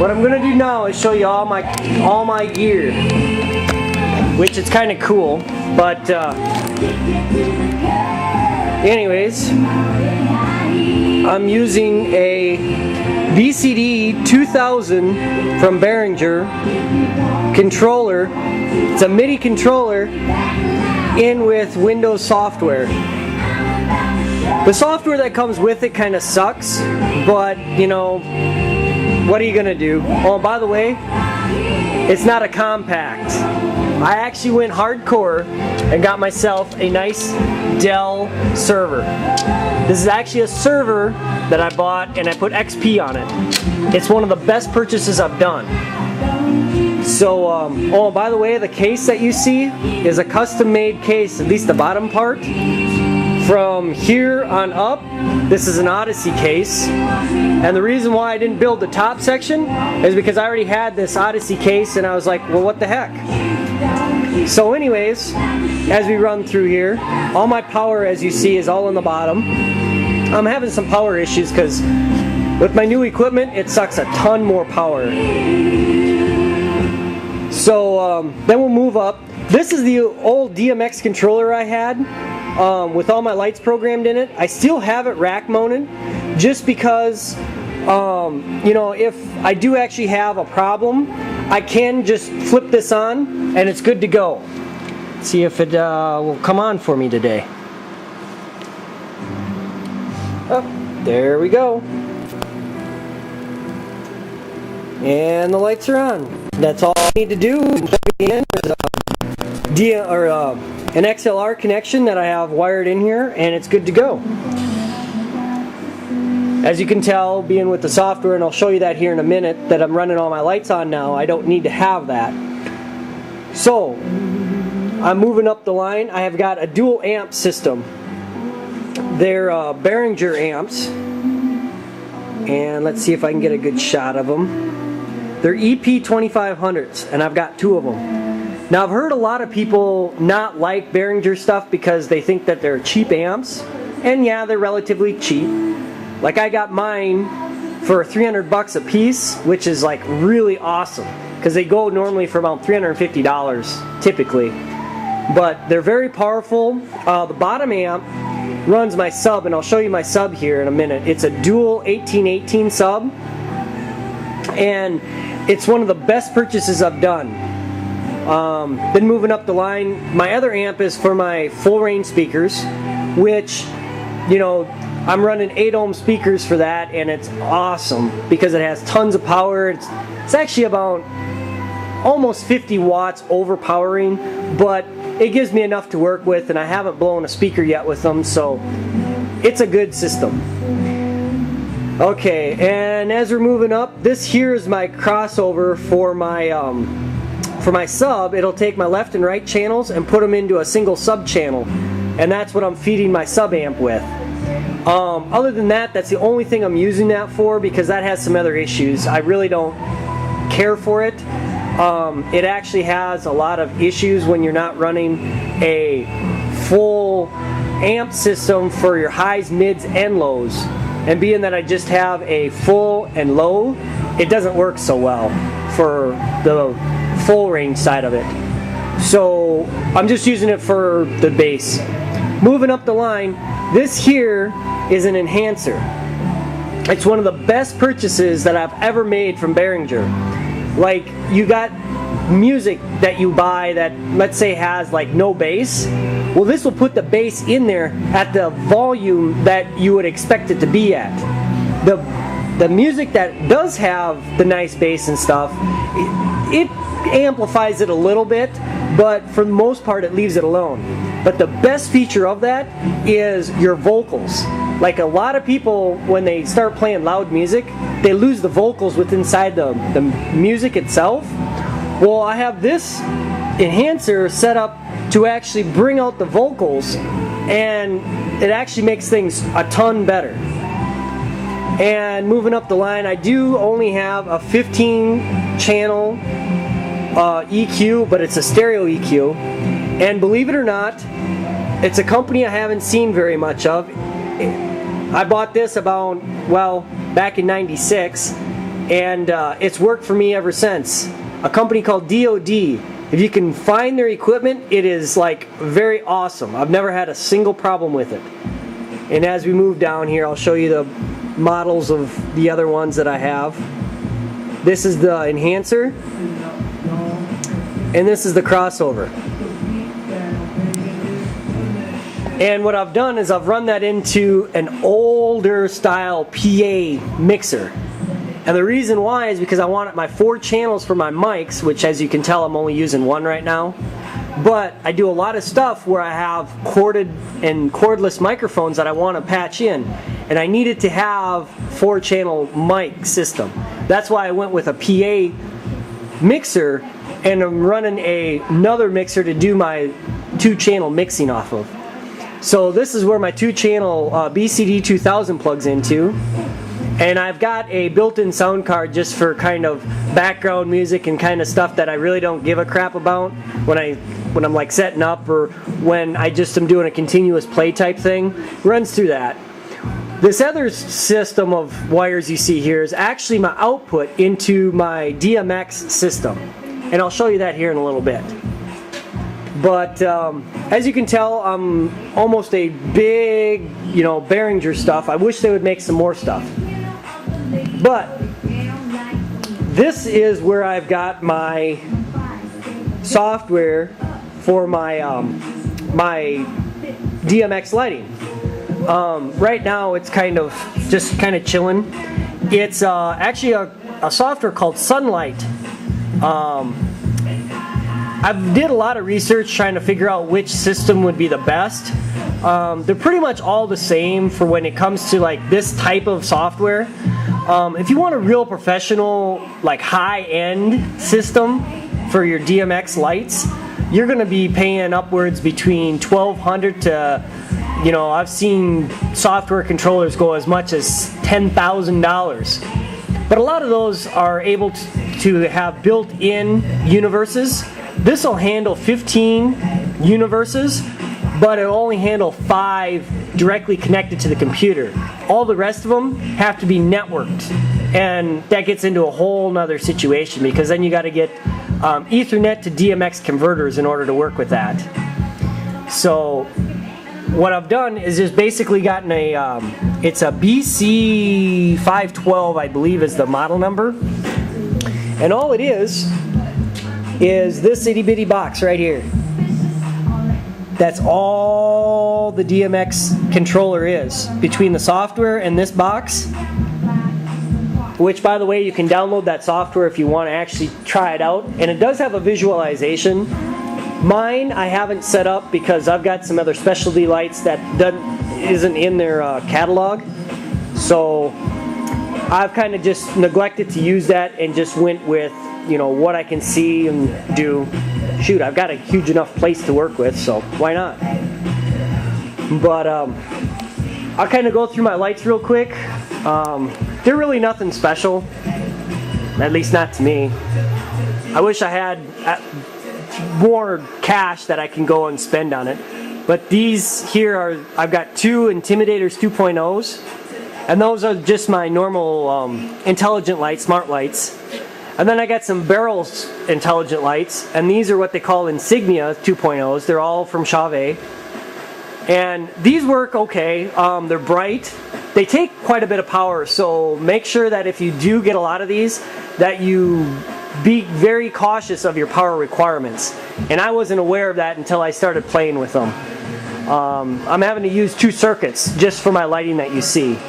what I'm gonna do now is show you all my gear, which is kind of cool. But anyways, I'm using a BCD 2000 from Behringer controller. It's a MIDI controller in with Windows software. The software that comes with it kind of sucks, but you know, what are you gonna do? Oh, by the way, it's not a compact. I actually went hardcore and got myself a nice Dell server. This is actually a server that I bought and I put XP on it. It's one of the best purchases I've done. So, oh, by the way, the case that you see is a custom-made case, at least the bottom part. From here on up, this is an Odyssey case. And the reason why I didn't build the top section is because I already had this Odyssey case and I was like, well, what the heck? So anyways, as we run through here, all my power, as you see, is all in the bottom. I'm having some power issues because with my new equipment, it sucks a ton more power. So then we'll move up. This is the old DMX controller I had with all my lights programmed in it. I still have it rack mounted just because, you know, if I do actually have a problem, I can just flip this on and it's good to go. Let's see if it will come on for me today. Oh, there we go. And the lights are on. That's all I need to do. An XLR connection that I have wired in here, and it's good to go. As you can tell, being with the software, and I'll show you that here in a minute, that I'm running all my lights on now, I don't need to have that. So, I'm moving up the line. I have got a dual amp system. They're Behringer amps, and let's see if I can get a good shot of them. They're EP2500s, and I've got two of them. Now, I've heard a lot of people not like Behringer stuff because they think that they're cheap amps, and yeah, they're relatively cheap. Like, I got mine for $300 a piece, which is like really awesome because they go normally for about $350 typically. But they're very powerful. The bottom amp runs my sub, and I'll show you my sub here in a minute. It's a dual 1818 sub, and it's one of the best purchases I've done. Then moving up the line, my other amp is for my full range speakers, which, you know, I'm running 8 ohm speakers for that, and it's awesome because it has tons of power. It's actually about almost 50 watts overpowering, but it gives me enough to work with, and I haven't blown a speaker yet with them, so it's a good system. Okay, and as we're moving up, this here is my crossover for my sub. It'll take my left and right channels and put them into a single sub channel, and that's what I'm feeding my sub amp with. Other than that, that's the only thing I'm using that for because that has some other issues. I really don't care for it. It actually has a lot of issues when you're not running a full amp system for your highs, mids, and lows. And being that I just have a full and low, it doesn't work so well for the full range side of it. So I'm just using it for the bass. Moving up the line, this here is an enhancer. It's one of the best purchases that I've ever made from Behringer. Like, you got music that you buy that, let's say, has like no bass. Well, this will put the bass in there at the volume that you would expect it to be at. The music that does have the nice bass and stuff, it amplifies it a little bit, but for the most part it leaves it alone. But the best feature of that is your vocals. Like, a lot of people, when they start playing loud music, they lose the vocals within inside the music itself. Well, I have this enhancer set up to actually bring out the vocals, and it actually makes things a ton better. And moving up the line, I do only have a 15 channel EQ, but it's a stereo EQ. And believe it or not, it's a company I haven't seen very much of. I bought this about, well, back in '96, and it's worked for me ever since. A company called DOD. If you can find their equipment, it is like very awesome. I've never had a single problem with it. And as we move down here, I'll show you the models of the other ones that I have. This is the enhancer, and this is the crossover. And what I've done is I've run that into an older style PA mixer. And the reason why is because I wanted my 4 channels for my mics, which as you can tell I'm only using 1 right now. But I do a lot of stuff where I have corded and cordless microphones that I want to patch in. And I needed to have 4-channel mic system. That's why I went with a PA mixer, and I'm running another mixer to do my 2-channel mixing off of. So this is where my 2-channel BCD 2000 plugs into. And I've got a built-in sound card just for kind of background music and kind of stuff that I really don't give a crap about when I'm like setting up, or when I just am doing a continuous play type thing. Runs through that. This other system of wires you see here is actually my output into my DMX system. And I'll show you that here in a little bit. But as you can tell, I'm almost a big, Behringer stuff. I wish they would make some more stuff. But this is where I've got my software for my my DMX Lighting. Right now it's just kind of chilling. It's actually a software called Sunlight. I did a lot of research trying to figure out which system would be the best. They're pretty much all the same for when it comes to like this type of software. If you want a real professional, like high-end system for your DMX lights, you're going to be paying upwards between $1,200 to, I've seen software controllers go as much as $10,000. But a lot of those are able to have built-in universes. This will handle 15 universes, but it'll only handle 5 directly connected to the computer. All the rest of them have to be networked, and that gets into a whole nother situation, because then you got to get Ethernet to DMX converters in order to work with that. So what I've done is just basically gotten it's a BC512, I believe is the model number, and all it is this itty bitty box right here. That's all the DMX controller is, between the software and this box, which by the way you can download that software if you want to actually try it out, and it does have a visualization. Mine I haven't set up because I've got some other specialty lights that isn't in their catalog, so I've kind of just neglected to use that and just went with what I can see and do. Shoot, I've got a huge enough place to work with, so why not? But I'll kind of go through my lights real quick. They're really nothing special, at least not to me. I wish I had more cash that I can go and spend on it. But these here I've got 2 Intimidators 2.0s, and those are just my normal intelligent lights, smart lights. And then I got some Barrels intelligent lights, and these are what they call Insignia 2.0s. They're all from Chauvet. And these work okay. They're bright. They take quite a bit of power, so make sure that if you do get a lot of these, that you be very cautious of your power requirements. And I wasn't aware of that until I started playing with them. I'm having to use 2 circuits just for my lighting that you see.